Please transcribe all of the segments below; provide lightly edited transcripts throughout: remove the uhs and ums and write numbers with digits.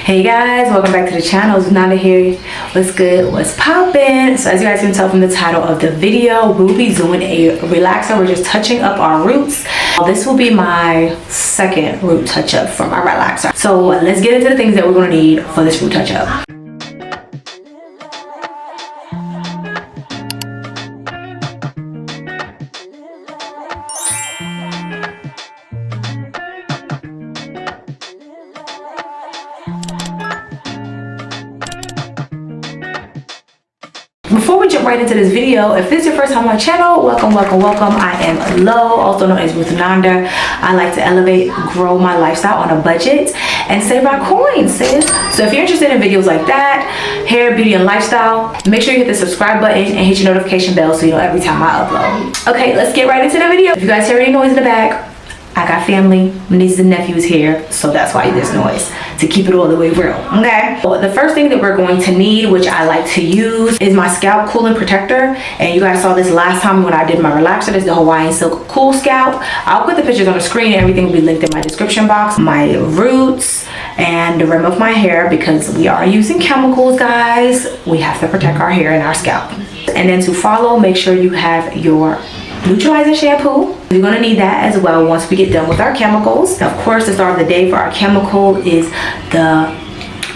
Hey guys, welcome back to the channel. It's Nanda here. What's good? What's poppin'? So as you guys can tell from the title of the video, we'll be doing a relaxer. We're just touching up our roots. This will be my second root touch up for my relaxer. So let's get into the things that we're going to need for this root touch up. Before we jump right into this video, if this is your first time on my channel, welcome. I am Lo, also known as Ruth Nanda. I like to elevate, grow my lifestyle on a budget, and save our coins, sis. So if you're interested in videos like that, hair, beauty, and lifestyle, make sure you hit the subscribe button and hit your notification bell so you know every time I upload. Okay, let's get right into the video. If you guys hear any noise in the back, I got family, my nieces and nephews here, so that's why there's noise, to keep it all the way real, okay? So the first thing that we're going to need, which I like to use, is my scalp cooling protector. And you guys saw this last time when I did my relaxer. This is the Hawaiian Silk Cool Scalp. I'll put the pictures on the screen and everything will be linked in my description box. My roots and the rim of my hair, because we are using chemicals, guys. We have to protect our hair and our scalp. And then to follow, make sure you have your neutralizing shampoo. We're going to need that as well once we get done with our chemicals. Of course, the start of the day for our chemical is the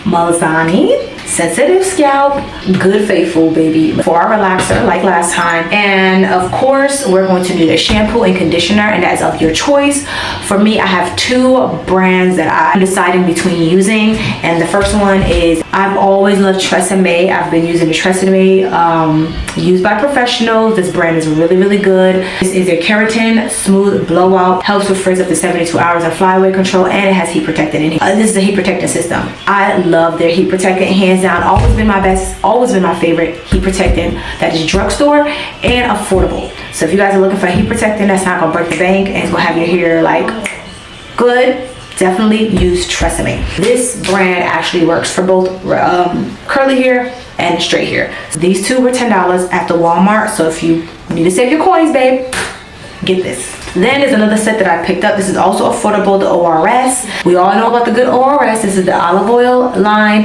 Malzani Sensitive Scalp Good Faithful, baby, for our relaxer like last time. And of course, we're going to need a shampoo and conditioner, and that's of your choice. For me, I have two brands that I'm deciding between using, and the first one is, I've always loved Tresemme. I've been using the Tresemme used by professionals. This brand is really good. This is a keratin smooth blowout, helps with frizz up to 72 hours of flyaway control, and it has heat protectant in here. This is a heat protectant system. I love their heat protectant, hands down. Always been my best, always been my favorite heat protectant that is drugstore and affordable. So if you guys are looking for a heat protectant that's not gonna break the bank and it's gonna have your hair like good, definitely use Tresemme. This brand actually works for both curly hair and straight hair. So these two were $10 at the Walmart. So if you need to save your coins, babe, get this. Then there's another set that I picked up. This is also affordable, the ORS. We all know about the good ORS. This is the olive oil line.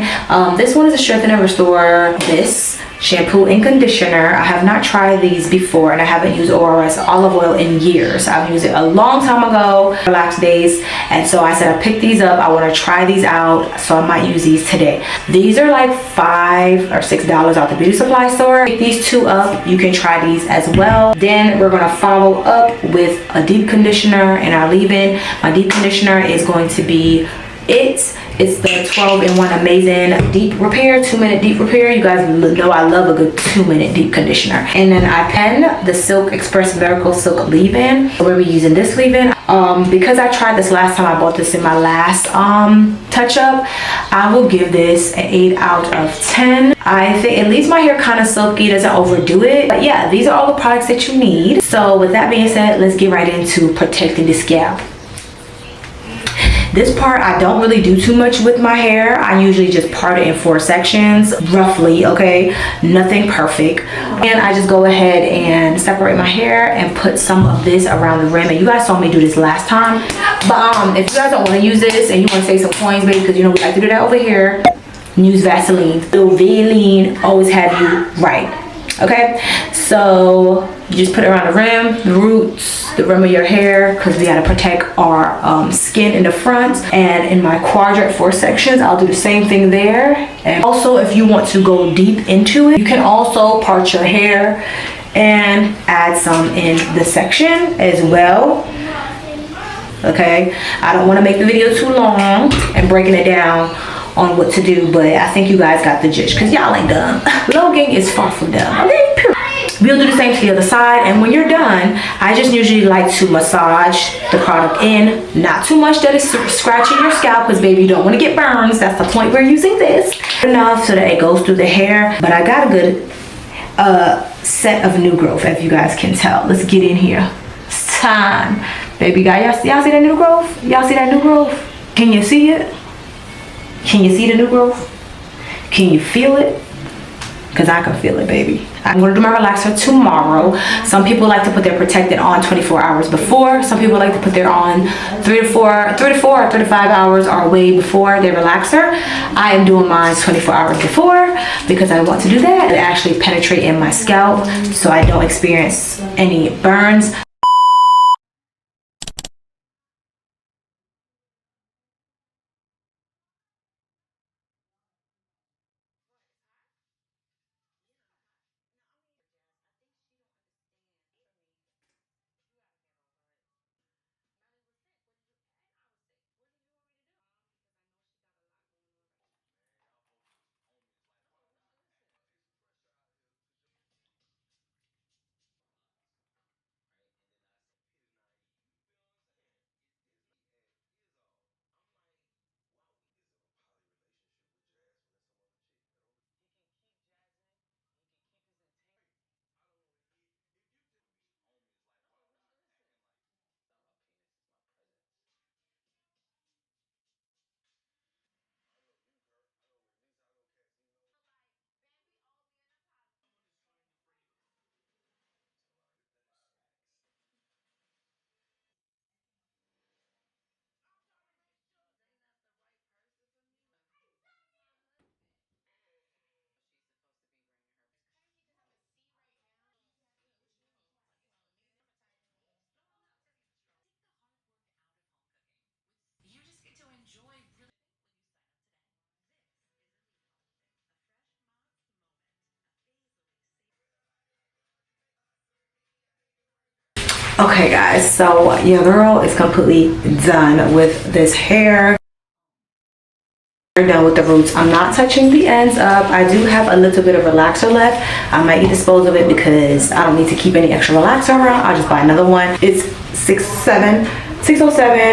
This one is a strengthen and restore. This shampoo and conditioner. I have not tried these before, and I haven't used ORS olive oil in years. I've used it a long time ago, relaxed days, and so I said I picked these up. I want to try these out, so I might use these today. These are like $5 or $6 out the beauty supply store. Pick these two up. You can try these as well. Then we're going to follow up with a deep conditioner in our leave-in. My deep conditioner is going to be it's the 12-in-1 amazing deep repair, 2-minute deep repair. You guys know I love a good 2-minute deep conditioner. And then I pen the Silk Express Miracle Silk leave-in. We'll be using this leave-in. Because I tried this last time, I bought this in my last touch up, I will give this an 8 out of 10. I think it leaves my hair kind of silky, doesn't overdo it. But yeah, these are all the products that you need. So with that being said, let's get right into protecting the scalp. This part I don't really do too much with my hair. I usually just part it in 4 sections, roughly, okay? Nothing perfect. And I just go ahead and separate my hair and put some of this around the rim. And you guys saw me do this last time. But if you guys don't want to use this and you want to save some coins, baby, because you know we like to do that over here, use Vaseline. Little Vaseline always have you right. Okay, so you just put it around the rim, the roots, the rim of your hair, because we got to protect our skin in the front. And in my quadrant 4 sections, I'll do the same thing there. And also, if you want to go deep into it, you can also part your hair and add some in the section as well. Okay, I don't want to make the video too long and breaking it down on what to do, but I think you guys got the gist, because y'all ain't dumb. Logan is far from dumb. Okay, we'll do the same to the other side, and when you're done, I just usually like to massage the product in, not too much that is scratching your scalp, because baby, you don't want to get burns. That's the point we're using this. Enough so that it goes through the hair. But I got a good set of new growth, as you guys can tell. Let's get in here. It's time, baby. Y'all see that new growth? Y'all see that new growth? Can you see it? Can you see the new growth? Can you feel it? because I can feel it, baby. I'm gonna do my relaxer tomorrow. Some people like to put their protectant on 24 hours before. Some people like to put their on 3 to 4 or 3 to 5 hours or way before their relaxer. I am doing mine 24 hours before because I want to do that and actually penetrate in my scalp so I don't experience any burns. Okay guys, so your girl is completely done with this hair. We're done with the roots. I'm not touching the ends up. I do have a little bit of relaxer left. I might dispose of it because I don't need to keep any extra relaxer around. I'll just buy another one. It's 6:07.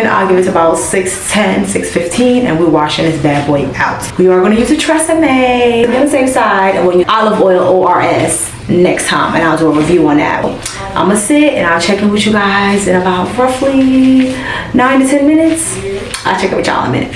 I'll give it to about 6:10, 6:15, and we're washing this bad boy out. We are going to use a Tresemme. On the same side, and we'll use olive oil ORS next time, and I'll do a review on that. I'm gonna sit and I'll check in with you guys in about roughly 9 to 10 minutes. I'll check in with y'all in a minute.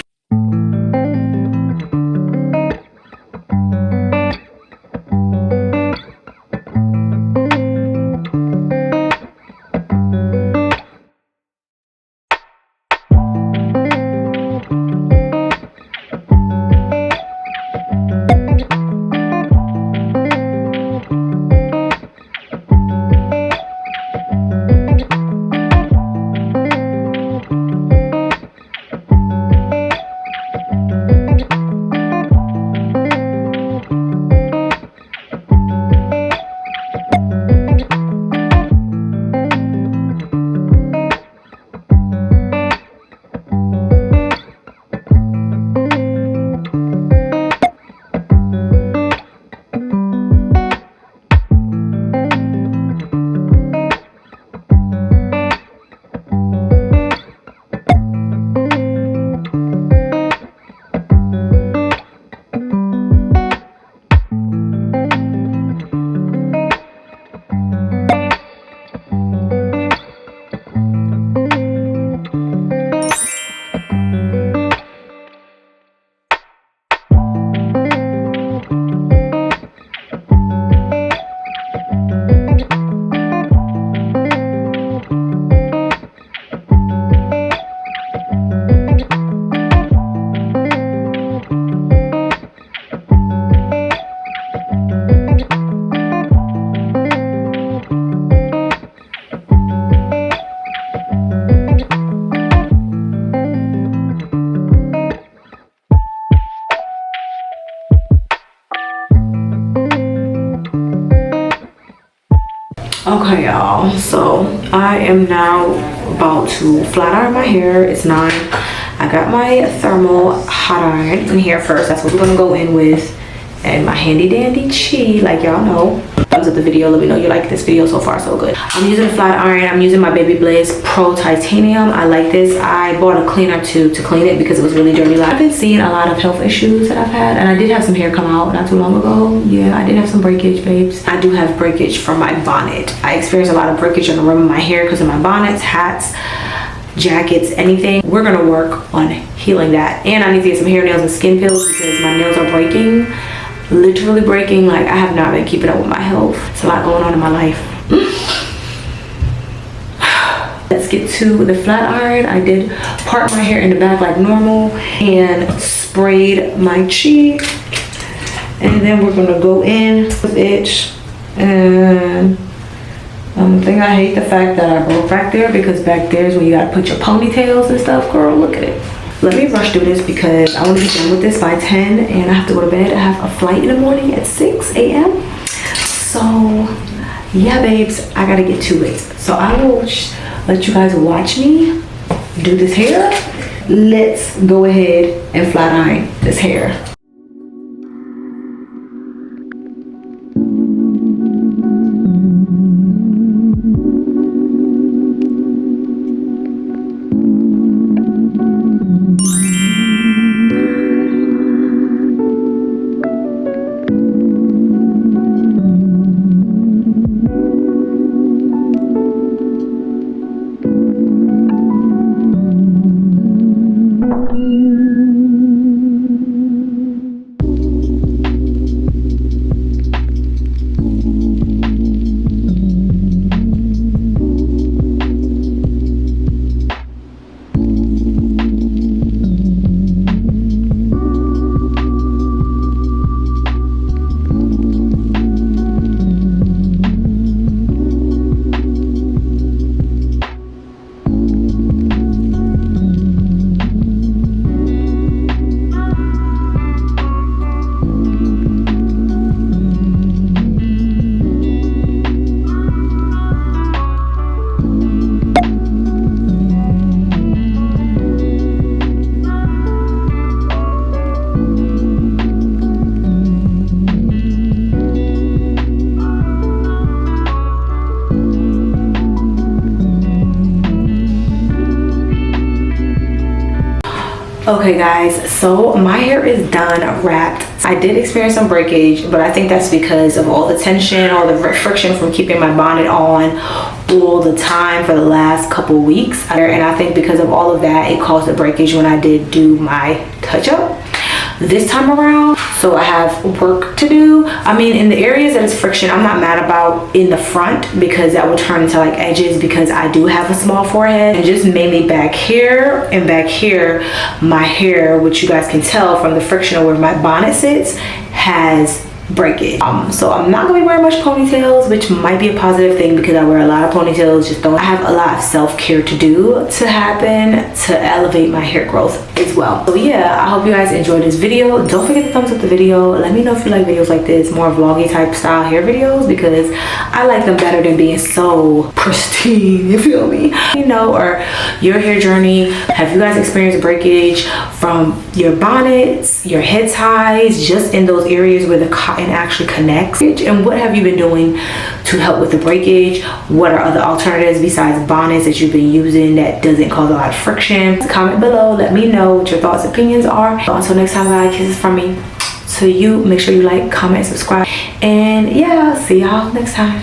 Okay y'all, so I am now about to flat iron my hair. It's 9. I got my thermal hot iron in here first. That's what we're gonna go in with, and my handy dandy chi, like y'all know. Thumbs up the video, let me know you like this video. So far so good. I'm using a flat iron. I'm using my Baby Blaze Pro Titanium. I like this. I bought a cleaner to clean it because it was really dirty. I've been seeing a lot of health issues that I've had, and I did have some hair come out not too long ago. Yeah, I did have some breakage, babes. I do have breakage from my bonnet. I experienced a lot of breakage on the rim of my hair because of my bonnets, hats, jackets, anything. We're gonna work on healing that, and I need to get some hair nails and skin pills because my nails are breaking literally breaking. Like, I have not been keeping up with my health. It's a lot going on in my life. Let's get to the flat iron. I did part my hair in the back like normal and sprayed my cheek. And then we're gonna go in with it. And I think I hate the fact that I broke back there, because back there is where you gotta put your ponytails and stuff. Girl, look at it. Let me rush through this because I want to be done with this by 10 and I have to go to bed. I have a flight in the morning at 6 a.m. So yeah, babes, I gotta get to it. So I will let you guys watch me do this hair. Let's go ahead and flat iron this hair. Okay guys, so my hair is done wrapped. I did experience some breakage, but I think that's because of all the tension, all the friction from keeping my bonnet on all the time for the last couple weeks. And I think because of all of that, it caused a breakage when I did do my touch-up this time around. So I have work to do. I mean, in the areas that is friction, I'm not mad about in the front, because that will turn into like edges, because I do have a small forehead. And just mainly back here and back here, my hair, which you guys can tell from the friction of where my bonnet sits, has breakage. So I'm not gonna be wearing much ponytails, which might be a positive thing because I wear a lot of ponytails. Just don't. I have a lot of self-care to do to happen to elevate my hair growth as well. So yeah, I hope you guys enjoyed this video. Don't forget to thumbs up the video. Let me know if you like videos like this, more vloggy type style hair videos, because I like them better than being so pristine, you feel me? You know, or your hair journey. Have you guys experienced breakage from your bonnets, your head ties, just in those areas where the cotton actually connects? And what have you been doing to help with the breakage? What are other alternatives besides bonnets that you've been using that doesn't cause a lot of friction? Comment below, let me know what your thoughts, opinions are. Until next time, guys, kisses from me to you. Make sure you like, comment, subscribe, and yeah, see y'all next time.